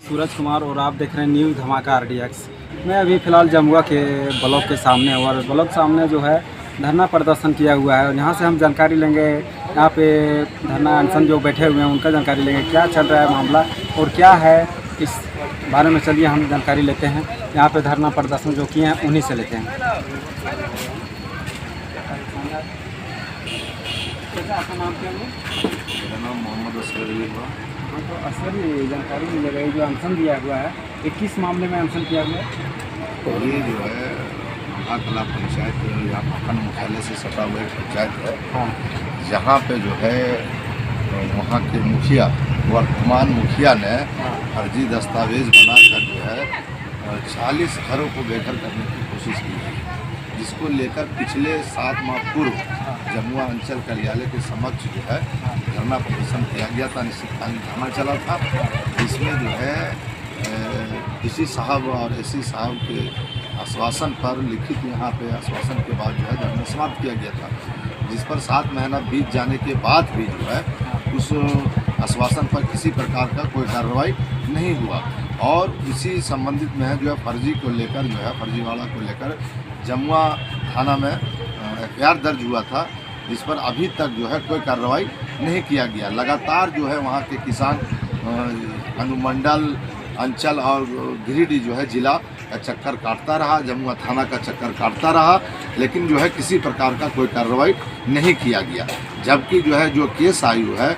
सूरज कुमार और आप देख रहे हैं न्यू धमाका RDX। मैं अभी फ़िलहाल जमुआ के ब्लॉक के सामने और ब्लॉक सामने जो है धरना प्रदर्शन किया हुआ है और यहाँ से हम जानकारी लेंगे। यहाँ पे धरना अनशन जो बैठे हुए हैं उनका जानकारी लेंगे, क्या चल रहा है मामला और क्या है इस बारे में। चलिए हम जानकारी लेते हैं। यहाँ पे धरना प्रदर्शन जो किए हैं उन्हीं से लेते हैं। आपका नाम क्या है? मेरा नाम मोहम्मद असगर हुआ। तो असर जानकारी मिलेगा, ये जो अनशन दिया हुआ है ये किस मामले में अनशन किया हुआ है? ये जो है महाकला पंचायत या प्रखंड मुख्यालय से सटा हुआ एक पंचायत है। हाँ। जहाँ पे जो है वहाँ के मुखिया, वर्तमान मुखिया ने फर्जी दस्तावेज बनाकर जो है 40 घरों को बेघर करने की कोशिश की है, जिसको लेकर पिछले 7 माह पूर्व जमुआ अंचल कार्यालय के समक्ष जो है धरना प्रदर्शन किया गया था। अनिश्चितकालीन धरना चला था, जिसमें जो है डीसी साहब और एससी साहब के आश्वासन पर लिखित यहाँ पे आश्वासन के बाद जो है धरना समाप्त किया गया था, जिस पर 7 महीना बीत जाने के बाद भी जो है उस आश्वासन पर किसी प्रकार का कोई कार्रवाई नहीं हुआ। और इसी संबंधित में जो है फर्जी को लेकर जो है फर्जीवाड़ा को लेकर जमुआ थाना में FIR दर्ज हुआ था, जिस पर अभी तक जो है कोई कार्रवाई नहीं किया गया। लगातार जो है वहाँ के किसान अनुमंडल, अंचल और गिरिडीह जो है जिला का चक्कर काटता रहा, जमुआ थाना का चक्कर काटता रहा, लेकिन जो है किसी प्रकार का कोई कार्रवाई नहीं किया गया। जबकि जो है जो केस आयु है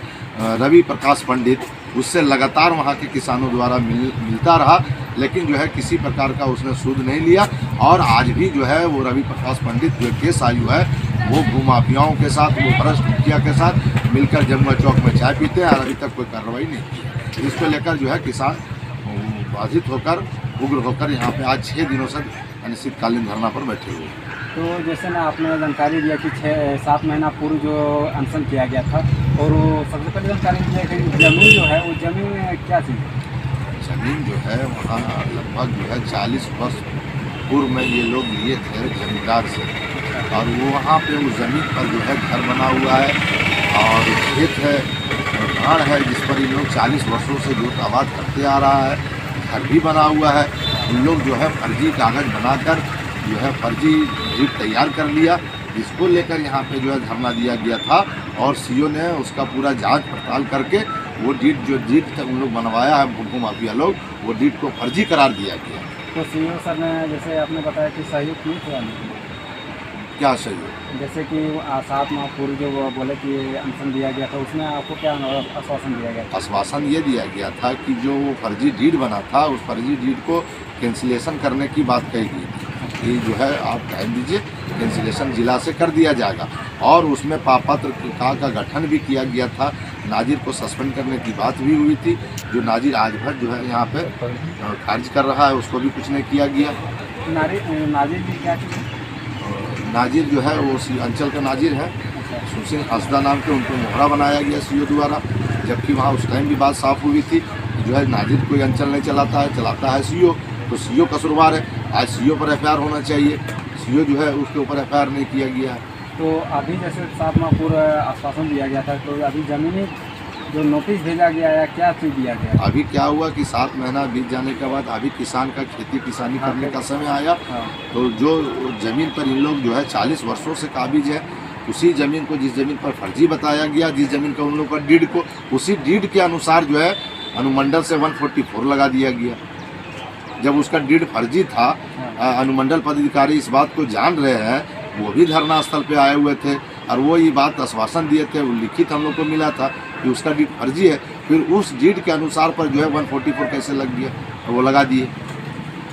रवि प्रकाश पंडित, उससे लगातार वहाँ के किसानों द्वारा मिलता रहा, लेकिन जो है किसी प्रकार का उसने सूद नहीं लिया। और आज भी जो है वो रवि प्रकाश पंडित जो केस आयु है वो भूमाफियाओं के साथ, वो भ्रष्ट मुखिया के साथ मिलकर जमुआ चौक में चाय पीते हैं और अभी तक कोई कार्रवाई नहीं की। इसको लेकर जो है किसान बाधित होकर, उग्र होकर यहाँ पे आज 6 दिनों से अनिश्चितकालीन धरना पर बैठे हुए हैं। तो जैसे ना आपने जानकारी दिया कि 7 महीना पूर्व जो अनशन किया गया था, और वो सबसे पहले जानकारी दिया कि ज़मीन जो है वो ज़मीन क्या थी? ज़मीन जो है वहाँ लगभग जो है 40 वर्ष पूर्व में ये लोग लिए थे जमींदार से, और वो वहाँ पे उस ज़मीन पर जो है घर बना हुआ है और खेत है, धान है, जिस पर ये लोग 40 वर्षों से जोत आबाद करते आ रहा है, घर भी बना हुआ है। उन लोग जो है फर्जी कागज़ बनाकर जो है फर्जी डीड तैयार कर लिया, जिसको लेकर यहाँ पे जो है धरना दिया गया था। और CO ने उसका पूरा जांच पड़ताल करके वो डीड उन लोग बनवाया है, भूखों माफिया लोग, वो डीड को फर्जी करार दिया गया। तो CO सर ने जैसे आपने बताया कि सहयोग किए थे, क्या सहयोग? जैसे कि 7 माह पूर्व जो वो बोले कि अनशन दिया गया था, उसमें आपको क्या आश्वासन दिया गया था? आश्वासन ये दिया गया था कि जो वो फर्जी डीड बना था उस फर्जी डीड को कैंसिलेशन करने की बात कही गई थी कि जो है आप टाइम दीजिए, कैंसिलेशन जिला से कर दिया जाएगा। और उसमें पापत्र का गठन भी किया गया था, नाजिर को सस्पेंड करने की बात भी हुई थी, जो नाजिर आज भर जो है यहाँ पे कार्य कर रहा है, उसको भी कुछ नहीं किया गया। नाजिर भी क्या किया? नाजिर जो है वो अंचल का नाजिर है, सुशील हंसदा नाम के, उनको मोहरा बनाया गया CO द्वारा, जबकि वहाँ उस टाइम भी बात साफ हुई थी जो है नाजिर कोई अंचल नहीं चलाता है, चलाता है CO। तो CO कसूरवार है, आज CO पर FIR होना चाहिए, CO जो है उसके ऊपर FIR नहीं किया गया है। तो अभी जैसे 7 माह पूर्व आश्वासन दिया गया था, तो अभी ज़मीनी जो नोटिस भेजा गया है क्या चीज़ दिया गया? अभी क्या हुआ कि 7 महीना बीत जाने के बाद अभी किसान का खेती किसानी करने का समय आया। तो जो ज़मीन पर इन लोग जो है 40 वर्षों से काबिज है, उसी ज़मीन को, जिस ज़मीन पर फर्जी बताया गया, जिस ज़मीन का उन लोग का डीड को, उसी डीड के अनुसार जो है अनुमंडल से 144 लगा दिया गया। जब उसका डीड फर्जी था, अनुमंडल पदाधिकारी इस बात को जान रहे हैं, वो भी धरना स्थल पे आए हुए थे और वो ये बात आश्वासन दिए थे, वो लिखित हम लोग को मिला था कि उसका डीड फर्जी है। फिर उस डीड के अनुसार पर जो है 144 कैसे लग गया, तो वो लगा दिए।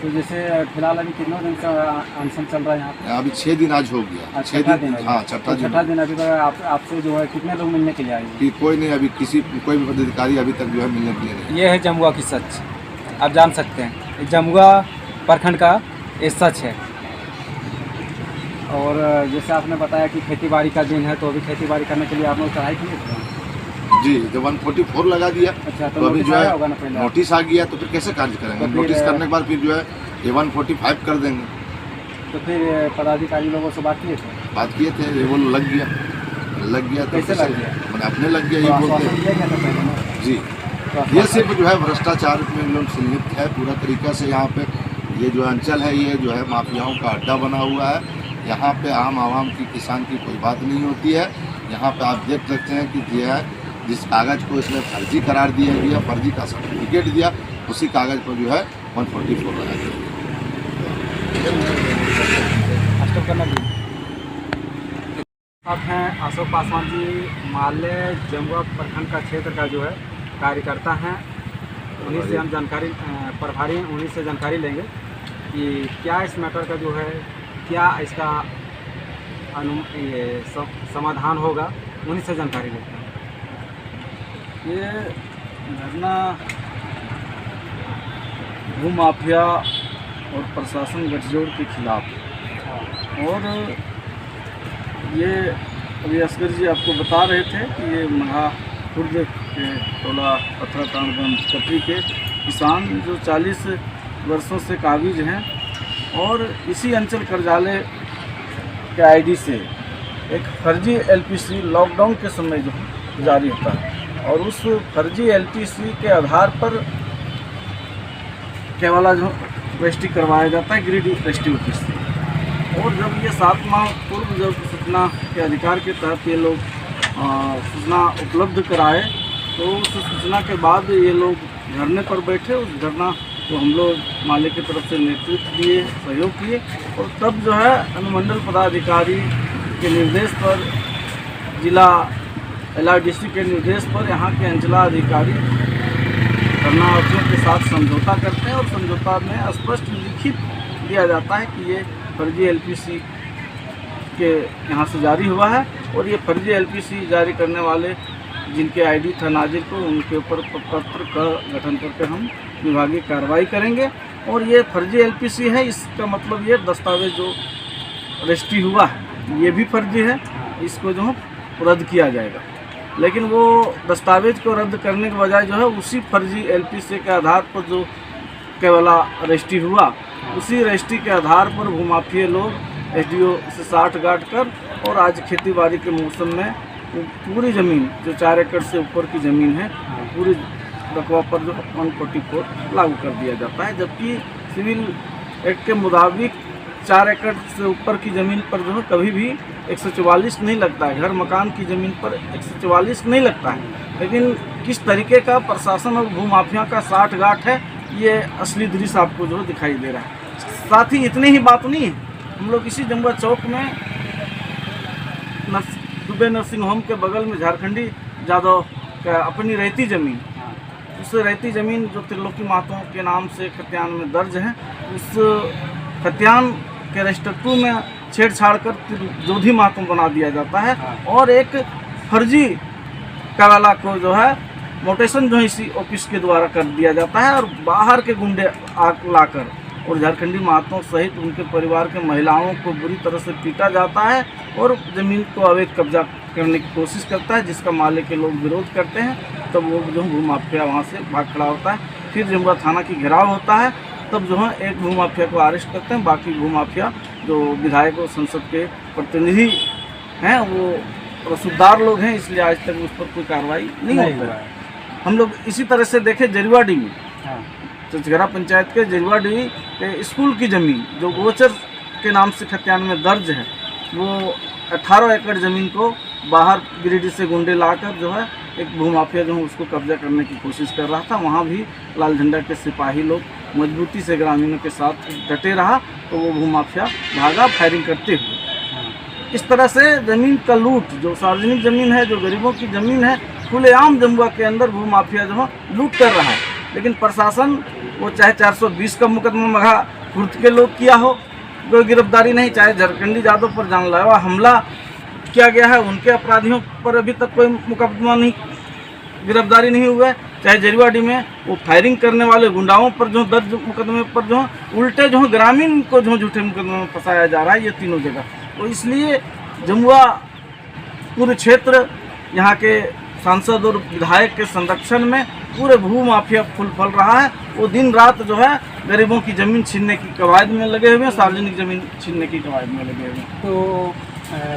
तो जैसे फिलहाल अभी कितने दिन से अनशन चल रहा है यहाँ पे? अभी 6 दिन आज हो गया। 6 दिन, हाँ, छठा दिन। अभी तक आपसे जो है कितने लोग मिलने के लिए आए? कि कोई नहीं, अभी कोई भी पदाधिकारी अभी तक जो है मिलने के लिए नहीं। ये है जमुआ की सच, आप जान सकते हैं जमुआ प्रखंड का ये सच है। और जैसे आपने बताया कि खेतीबाड़ी का दिन है, तो अभी खेतीबाड़ी करने के लिए आप लोग चढ़ाई किए थे? जी, जब 144 लगा दिया। अच्छा, तो अभी जो है नोटिस आ गया, तो फिर कैसे कार्य करेंगे? नोटिस करने के बाद फिर जो है ये 145 कर देंगे। तो फिर पदाधिकारी लोगों से बात किए थे? बात किए थे, वो लग गया। तो कैसे लग गया? मैंने अपने लग गया, ये बोलते हैं। जी, ये सिर्फ जो है भ्रष्टाचार में लोग संलिप्त है पूरा तरीका से। यहाँ पे ये जो अंचल है ये जो है माफियाओं का अड्डा बना हुआ है। यहाँ पे आम आवाम की किसान की कोई बात नहीं होती है। यहाँ पे आप देख सकते हैं कि जो है जिस कागज़ को इसमें फर्जी करार दिया गया, फर्जी का सर्टिफिकेट दिया, उसी कागज़ पर जो है 144 लगा दिया। आप हैं अशोक पासवान जी, माले जमुआ प्रखंड का क्षेत्र का जो है कार्यकर्ता हैं। उन्हीं से हम जानकारी प्रभारी हैं, उन्हीं से जानकारी लेंगे कि क्या इस मैटर का जो है क्या इसका समाधान होगा। उन्हीं से जानकारी लेते हैं। ये धरना भूमाफिया और प्रशासन गठजोड़ के खिलाफ, और ये अभी असगर जी आपको बता रहे थे कि ये महा खुर्द के टोला पथराटांड कटरी के किसान जो 40 वर्षों से काबिज हैं और इसी अंचल कर्जालय के आईडी से एक फर्जी एलपीसी लॉकडाउन के समय जो जारी होता है, और उस फर्जी एलपीसी के आधार पर केवला जो रजिस्ट्री करवाया जाता है गिरिडीह रजिस्ट्री ऑफिस से। और जब ये 7 माह पूर्व जब सूचना के अधिकार के तहत ये लोग सूचना उपलब्ध कराए, तो उस सूचना के बाद ये लोग धरने पर बैठे। उस धरना को हम लोग माले की तरफ से नेतृत्व दिए, सहयोग किए, और तब जो है अनुमंडल पदाधिकारी के निर्देश पर, जिला LRDC के निर्देश पर यहाँ के अंचलाधिकारी धरनार्थियों के साथ समझौता करते हैं, और समझौता में स्पष्ट लिखित दिया जाता है कि ये फर्जी एलपीसी के यहाँ से जारी हुआ है, और ये फर्जी एलपीसी जारी करने वाले जिनके आईडी था नाजिर को, उनके ऊपर पत्र का गठन करके हम विभागीय कार्रवाई करेंगे। और ये फर्जी एलपीसी है, इसका मतलब ये दस्तावेज जो रजिस्ट्री हुआ है ये भी फर्जी है, इसको जो है रद्द किया जाएगा। लेकिन वो दस्तावेज को रद्द करने के बजाय जो है उसी फर्जी एलपीसी के आधार पर जो केवला रजिस्ट्री हुआ, उसी रजिस्ट्री के आधार पर भूमाफिया लोग एसडीओ से साठ गांठ कर, और आज खेतीबाड़ी के मौसम में पूरी ज़मीन जो 4 एकड़ से ऊपर की ज़मीन है, पूरी रकबा पर जो 144 लागू कर दिया जाता है। जबकि सिविल एक्ट के मुताबिक 4 एकड़ से ऊपर की ज़मीन पर जो है कभी भी 144 नहीं लगता है, घर मकान की ज़मीन पर 144 नहीं लगता है। लेकिन किस तरीके का प्रशासन और भूमाफिया का साठ गांठ है, ये असली दृश्य आपको जो दिखाई दे रहा है। साथ ही इतनी ही बात नहीं है, हम लोग इसी जमुआ चौक में दुबे नर्सिंग होम के बगल में झारखंडी यादव का अपनी रहती ज़मीन, उस रहती ज़मीन जो त्रिलोकी महतो के नाम से खतियान में दर्ज है, उस खतियान के रजिस्टर 2 में छेड़छाड़ कर जोधी महतो बना दिया जाता है, और एक फर्जी काला को जो है मोटेशन जो है इसी ऑफिस के द्वारा कर दिया जाता है, और बाहर के गुंडे आग लाकर और झारखंडी महतो सहित उनके परिवार के महिलाओं को बुरी तरह से पीटा जाता है, और ज़मीन को अवैध कब्जा करने की कोशिश करता है, जिसका माले के लोग विरोध करते हैं। तब वो जो भूमाफिया वहाँ से भाग खड़ा होता है। फिर जमुआ थाना की घेराव होता है, तब जो है एक भूमाफिया को अरेस्ट करते हैं। बाकी भूमाफिया जो विधायक और संसद के प्रतिनिधि हैं वो रसूखदार लोग हैं, इसलिए आज तक उस पर कोई कार्रवाई नहीं हो रहा है। हम लोग इसी तरह से देखें जरिवाडी में, चचघरा पंचायत के जरिवाडी के स्कूल की ज़मीन जो गोचर के नाम से खतियान में दर्ज है, वो 18 एकड़ ज़मीन को बाहर गिरिडीह से गुंडे लाकर जो है एक भूमाफिया जो है उसको कब्जा करने की कोशिश कर रहा था। वहाँ भी लाल झंडा के सिपाही लोग मजबूती से ग्रामीणों के साथ डटे रहा, तो वो भूमाफिया भागा फायरिंग करते हुए। इस तरह से ज़मीन का लूट, जो सार्वजनिक ज़मीन है, जो गरीबों की ज़मीन है, खुलेआम जमुआ के अंदर भूमाफिया जो है लूट कर रहा है। लेकिन प्रशासन वो चाहे 420 का मुकदमा मघा खुर्द के लोग किया हो, कोई गिरफ्तारी नहीं, चाहे झारखंडी यादव पर जानलेवा हमला किया गया है, उनके अपराधियों पर अभी तक कोई मुकदमा नहीं, गिरफ्तारी नहीं हुआ है, चाहे जरिवाडी में वो फायरिंग करने वाले गुंडाओं पर जो दर्ज मुकदमे पर जो उल्टे जो ग्रामीण को जो झूठे मुकदमे में फंसाया जा रहा है, ये तीनों जगह। तो इसलिए जमुआ पूरे क्षेत्र यहाँ के सांसद और विधायक के संरक्षण में पूरे भूमाफिया फूल फल रहा है। वो दिन रात जो है गरीबों की ज़मीन छीनने की कवायद में लगे हुए हैं, सार्वजनिक ज़मीन छीनने की कवायद में लगे हुए हैं। तो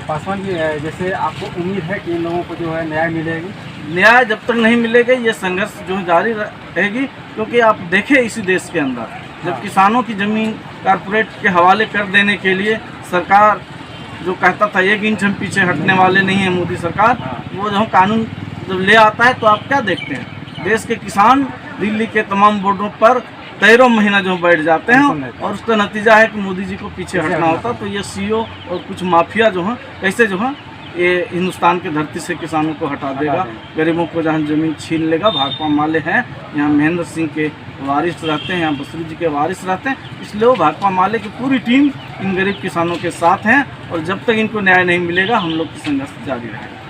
पासवान जी, जैसे आपको उम्मीद है कि इन लोगों को जो है न्याय मिलेगी? न्याय जब तक नहीं मिलेगा ये संघर्ष जो है जारी रहेगी, क्योंकि आप देखें इसी देश के अंदर जब किसानों की ज़मीन कारपोरेट के हवाले कर देने के लिए सरकार जो कहता था 1 इंच हम पीछे हटने वाले नहीं है मोदी सरकार, वो जो कानून जब ले आता है तो आप क्या देखते हैं, देश के किसान दिल्ली के तमाम बोर्डों पर 13 महीना जो बैठ जाते हैं और उसका नतीजा है कि मोदी जी को पीछे हटना होता। तो ये सीओ और कुछ माफिया जो हैं कैसे जो है ये हिंदुस्तान की धरती से किसानों को हटा देगा, गरीबों को जहाँ ज़मीन छीन लेगा। भाकपा माले हैं यहाँ महेंद्र सिंह के वारिस रहते हैं, यहाँ बसरू जी के वारिस रहते हैं, इसलिए वो भाकपा माले की पूरी टीम इन गरीब किसानों के साथ हैं और जब तक इनको न्याय नहीं मिलेगा हम लोग की संघर्ष जारी रहेगा।